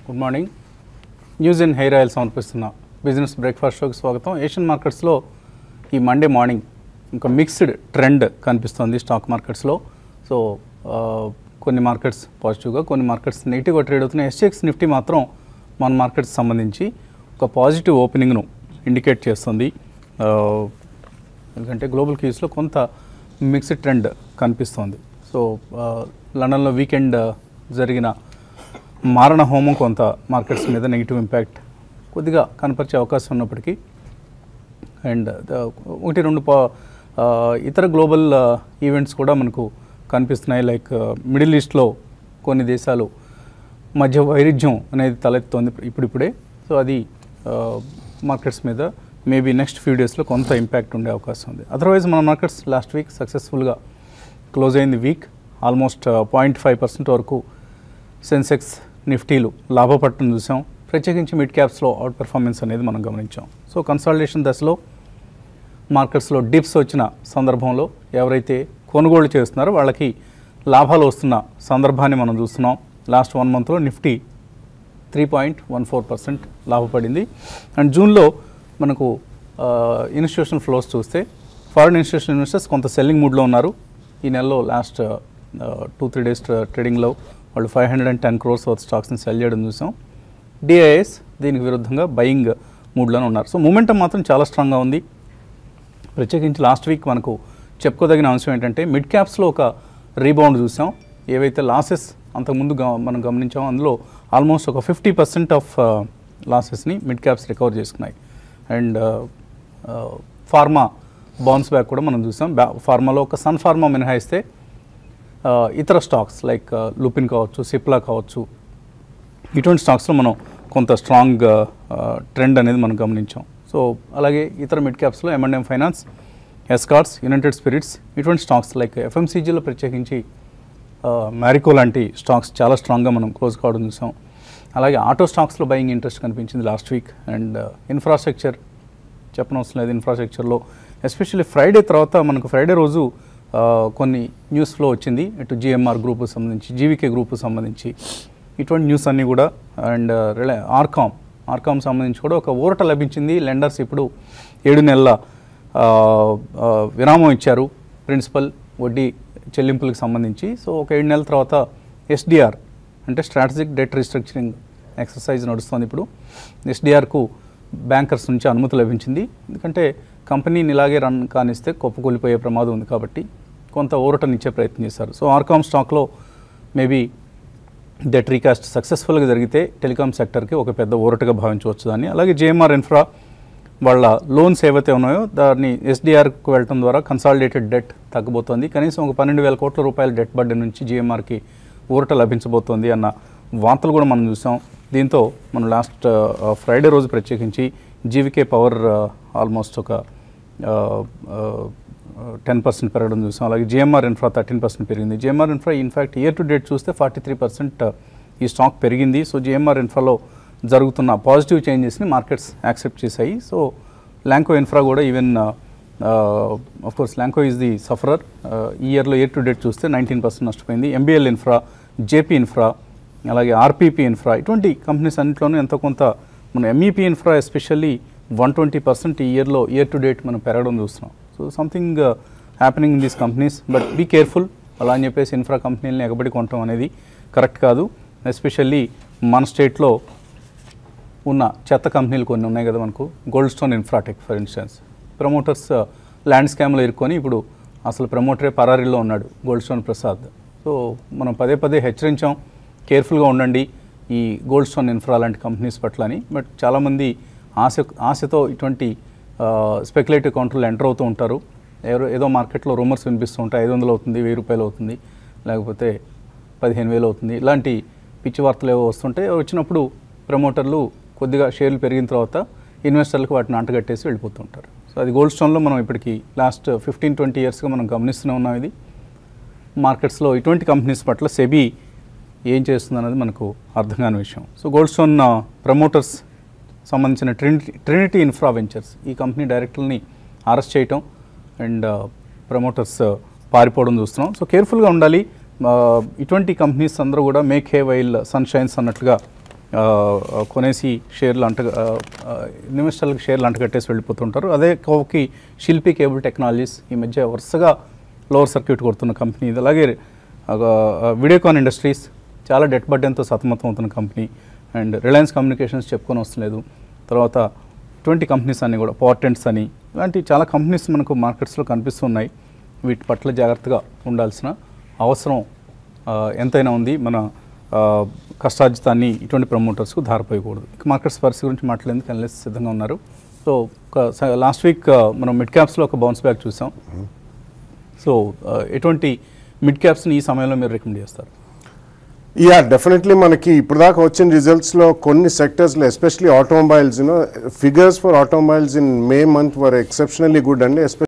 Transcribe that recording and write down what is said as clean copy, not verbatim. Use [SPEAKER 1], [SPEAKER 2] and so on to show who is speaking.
[SPEAKER 1] Good morning. News in hair oil సమర్పిస్తున్న business breakfast షోకి స్వాగతం. ఏషియన్ మార్కెట్స్లో ఈ మండే మార్నింగ్ ఇంకా మిక్స్డ్ ట్రెండ్ కనిపిస్తుంది స్టాక్ మార్కెట్స్లో. సో కొన్ని మార్కెట్స్ పాజిటివ్గా, కొన్ని మార్కెట్స్ నెగిటివ్గా ట్రేడ్ అవుతున్నాయి. SGX నిఫ్టీ మాత్రం మన మార్కెట్స్ సంబంధించి ఒక పాజిటివ్ ఓపెనింగ్ను ఇండికేట్ చేస్తుంది. ఎందుకంటే గ్లోబల్ కీస్లో కొంత మిక్స్డ్ ట్రెండ్ కనిపిస్తోంది. సో లండన్లో వీకెండ్ జరిగిన మారణ హోమం కొంత మార్కెట్స్ మీద నెగిటివ్ ఇంపాక్ట్ కొద్దిగా కనపరిచే అవకాశం ఉన్నప్పటికీ, అండ్ ఒకటి రెండు ఇతర గ్లోబల్ ఈవెంట్స్ కూడా మనకు కనిపిస్తున్నాయి. లైక్ మిడిల్ ఈస్ట్లో కొన్ని దేశాలు మధ్య వైరుధ్యం అనేది తలెత్తుతోంది ఇప్పుడిప్పుడే. సో అది మార్కెట్స్ మీద మేబీ నెక్స్ట్ ఫ్యూ డేస్లో కొంత ఇంపాక్ట్ ఉండే అవకాశం ఉంది. అదర్వైజ్ మన మార్కెట్స్ లాస్ట్ వీక్ సక్సెస్ఫుల్గా క్లోజ్ అయింది. వీక్ ఆల్మోస్ట్ 0.5% వరకు సెన్సెక్స్ నిఫ్టీలు లాభపడటం చూసాం. ప్రత్యేకించి మిడ్ క్యాప్స్లో అవుట్ పెర్ఫార్మెన్స్ అనేది మనం గమనించాం. సో కన్సాలిడేషన్ దశలో మార్కెట్స్లో డిప్స్ వచ్చిన సందర్భంలో ఎవరైతే కొనుగోలు చేస్తున్నారో వాళ్ళకి లాభాలు వస్తున్న సందర్భాన్ని మనం చూస్తున్నాం. లాస్ట్ 1 మంత్లో నిఫ్టీ 3.14% లాభపడింది. అండ్ జూన్లో మనకు ఇన్స్టిట్యూషనల్ ఫ్లోస్ చూస్తే ఫారిన్ ఇన్స్టిట్యూషనల్ ఇన్వెస్టర్స్ కొంత సెల్లింగ్ మూడ్లో ఉన్నారు. ఈ నెలలో లాస్ట్ 2-3 డేస్ ట్రేడింగ్లో వాళ్ళు 510 crores వర్త్ స్టాక్స్ని సెల్ చేయడం చూసాం. డిఐఎస్ దీనికి విరుద్ధంగా బయింగ్ మూడ్లోనే ఉన్నారు. సో మూమెంటం మాత్రం చాలా స్ట్రాంగ్గా ఉంది. ప్రత్యేకించి లాస్ట్ వీక్ మనకు చెప్పుకోదగిన అంశం ఏంటంటే మిడ్ క్యాప్స్లో ఒక రీబౌండ్ చూసాం. ఏవైతే లాసెస్ అంతకుముందు మనం గమనించామో అందులో ఆల్మోస్ట్ ఒక 50% ఆఫ్ లాసెస్ని మిడ్ క్యాప్స్ రికవర్ చేసుకున్నాయి. అండ్ ఫార్మా బౌన్స్ బ్యాక్ కూడా మనం చూసాం. ఫార్మాలో ఒక సన్ ఫార్మా మినహాయిస్తే ఇతర స్టాక్స్ లైక్ లూపిన్ కావచ్చు, సిప్లా కావచ్చు, ఇటువంటి స్టాక్స్లో మనం కొంత స్ట్రాంగ్ ట్రెండ్ అనేది మనం గమనించాం. సో అలాగే ఇతర మిడ్ క్యాప్స్లో M&M finance, Escorts, United Spirits, ఇటువంటి స్టాక్స్ లైక్ FMCGలో ప్రత్యేకించి మ్యారికో లాంటి స్టాక్స్ చాలా స్ట్రాంగ్గా మనం క్లోజ్ కావడం చూసాం. అలాగే ఆటో స్టాక్స్లో బయింగ్ ఇంట్రెస్ట్ కనిపించింది లాస్ట్ వీక్. అండ్ ఇన్ఫ్రాస్ట్రక్చర్ చెప్పనవసరం లేదు. ఇన్ఫ్రాస్ట్రక్చర్లో ఎస్పెషల్లీ ఫ్రైడే తర్వాత మనకు ఫ్రైడే రోజు కొన్ని న్యూస్ ఫ్లో వచ్చింది. ఇటు GMR గ్రూప్కి సంబంధించి, GVK గ్రూప్కి సంబంధించి ఇటువంటి న్యూస్ అన్నీ కూడా. అండ్ ఆర్కామ్ సంబంధించి కూడా ఒక ఊరట లభించింది. లెండర్స్ ఇప్పుడు 7 నెలల విరామం ఇచ్చారు ప్రిన్సిపల్ వడ్డీ చెల్లింపులకు సంబంధించి. సో ఒక 7 నెలల తర్వాత SDR అంటే స్ట్రాటజిక్ డెట్ రీస్ట్రక్చరింగ్ ఎక్సర్సైజ్ నడుస్తుంది. ఇప్పుడు SDRకు బ్యాంకర్స్ నుంచి అనుమతి లభించింది. ఎందుకంటే కంపెనీని ఇలాగే రన్ కానిస్తే కుప్పకూలిపోయే ప్రమాదం ఉంది కాబట్టి కొంత ఊరటనిచ్చే ప్రయత్నం చేశారు. సో ఆర్కామ్ స్టాక్లో మేబీ డెట్ రీకాస్ట్ సక్సెస్ఫుల్గా జరిగితే టెలికాం సెక్టర్కి ఒక పెద్ద ఊరటగా భావించవచ్చు దాన్ని. అలాగే JMR ఇన్ఫ్రా వాళ్ళ లోన్స్ ఏవైతే ఉన్నాయో దాన్ని SDRకు వెళ్ళడం ద్వారా కన్సాలిడేటెడ్ డెట్ తగ్గబోతోంది. కనీసం ఒక 12,000 కోట్ల రూపాయల డెట్ బర్డెన్ నుంచి GMRకి ఊరట లభించబోతోంది అన్న వార్తలు కూడా మనం చూసాం. దీంతో మనం లాస్ట్ ఫ్రైడే రోజు ప్రత్యేకించి GVK పవర్ ఆల్మోస్ట్ ఒక 10% పెరగడం చూసాం. అలాగే JMR ఇన్ఫ్రా 13% పెరిగింది. JMR infra in fact year to date చూస్తే 43% ఈ స్టాక్ పెరిగింది. సో JMR ఇన్ఫ్రాలో జరుగుతున్న పాజిటివ్ చేంజెస్ని మార్కెట్స్ యాక్సెప్ట్ చేశాయి. సో ల్యాంకో ఇన్ఫ్రా కూడా even course Lanco is the sufferer. ఈ ఇయర్లో ఇయర్ టు డేట్ చూస్తే 19% నష్టపోయింది. MBL ఇన్ఫ్రా, JP ఇన్ఫ్రా, అలాగే RPP ఇన్ఫ్రా, ఇటువంటి కంపెనీస్ అన్నింటిలోనూ ఎంతో కొంత మన MEP ఇన్ఫ్రా ఎస్పెషల్లీ 120% ఈ ఇయర్లో ఇయర్ టు డేట్ మనం పెరగడం చూస్తున్నాం. So something happening in these companies. But be careful. అలా అని చెప్పేసి ఇన్ఫ్రా కంపెనీలని ఎగబడి కొనడం అనేది కరెక్ట్ కాదు. ఎస్పెషల్లీ మన స్టేట్లో ఉన్న చెత్త కంపెనీలు కొన్ని ఉన్నాయి కదా మనకు. Gold stone Infratech for instance, promoters land స్కామ్లో ఇరుక్కొని ఇప్పుడు అసలు ప్రమోటరే పరారీలో ఉన్నాడు, గోల్డ్ స్టోన్ ప్రసాద్. సో మనం పదే పదే హెచ్చరించాం, కేర్ఫుల్గా ఉండండి ఈ గోల్డ్ స్టోన్ ఇన్ఫ్రా లాంటి కంపెనీస్ పట్ల అని. బట్ చాలామంది ఆశతో ఇటువంటి స్పెక్యులేటివ్ కౌంటర్లు ఎంటర్ అవుతూ ఉంటారు. ఏదో మార్కెట్లో రూమర్స్ వినిపిస్తూ ఉంటాయి, 500 అవుతుంది, 1000 రూపాయలు అవుతుంది, లేకపోతే 15,000 అవుతుంది, ఇలాంటి పిచ్చి వార్తలు ఏవో వస్తుంటే వచ్చినప్పుడు ప్రమోటర్లు కొద్దిగా షేర్లు పెరిగిన తర్వాత ఇన్వెస్టర్లకు వాటిని అంటగట్టేసి వెళ్ళిపోతుంటారు. సో అది గోల్డ్ స్టోన్లో మనం ఇప్పటికీ లాస్ట్ 15-20 ఇయర్స్గా మనం గమనిస్తూనే ఉన్నాం. ఇది మార్కెట్స్లో ఇటువంటి కంపెనీస్ పట్ల సెబీ ఏం చేస్తుందన్నది మనకు అర్థం కాని విషయం. సో గోల్డ్ స్టోన్ ప్రమోటర్స్ సంబంధించిన ట్రినిటీ ఇన్ఫ్రా వెంచర్స్ ఈ కంపెనీ డైరెక్టర్ని అరెస్ట్ చేయటం అండ్ ప్రమోటర్స్ పారిపోవడం చూస్తున్నాం. సో కేర్ఫుల్గా ఉండాలి. ఇటువంటి కంపెనీస్ అందరూ కూడా make hay while sun shines అన్నట్లుగా కొనేసి షేర్లు ఇన్వెస్టర్లకు షేర్లు అంటగట్టేసి వెళ్ళిపోతుంటారు. అదే కోవకి శిల్పి కేబుల్ టెక్నాలజీస్ ఈ మధ్య వరుసగా లోవర్ సర్క్యూట్ కొడుతున్న కంపెనీ ఇది. అలాగే వీడియోకాన్ ఇండస్ట్రీస్ చాలా డెట్ బర్డెన్తో సతమతం అవుతున్న కంపెనీ. అండ్ రిలయన్స్ కమ్యూనికేషన్స్ చెప్పుకొని వస్తలేదు. తర్వాత 20 కంపెనీస్ అన్నీ కూడా పోర్టెంట్స్ అని ఇలాంటి చాలా కంపెనీస్ మనకు మార్కెట్స్లో కనిపిస్తున్నాయి. వీటి పట్ల జాగ్రత్తగా ఉండాల్సిన అవసరం ఎంతైనా ఉంది. మన కష్టార్జితాన్ని ఇటువంటి ప్రమోటర్స్కు ధారపోయకూడదు. మార్కెట్స్ పరిస్థితి గురించి మాట్లాడేందుకు అనలిస్ట్ సిద్ధంగా ఉన్నారు. సో లాస్ట్ వీక్ మనం మిడ్ క్యాప్స్లో ఒక బౌన్స్ బ్యాక్ చూసాం. సో ఎటువంటి మిడ్ క్యాప్స్ని ఈ సమయంలో మీరు రికమెండ్ చేస్తారు?
[SPEAKER 2] యా, డెఫినెట్లీ మనకి ఇప్పుడు దాకా వచ్చిన రిజల్ట్స్లో కొన్ని సెక్టర్స్లో especially automobiles figures for automobiles in May month were exceptionally good అండి.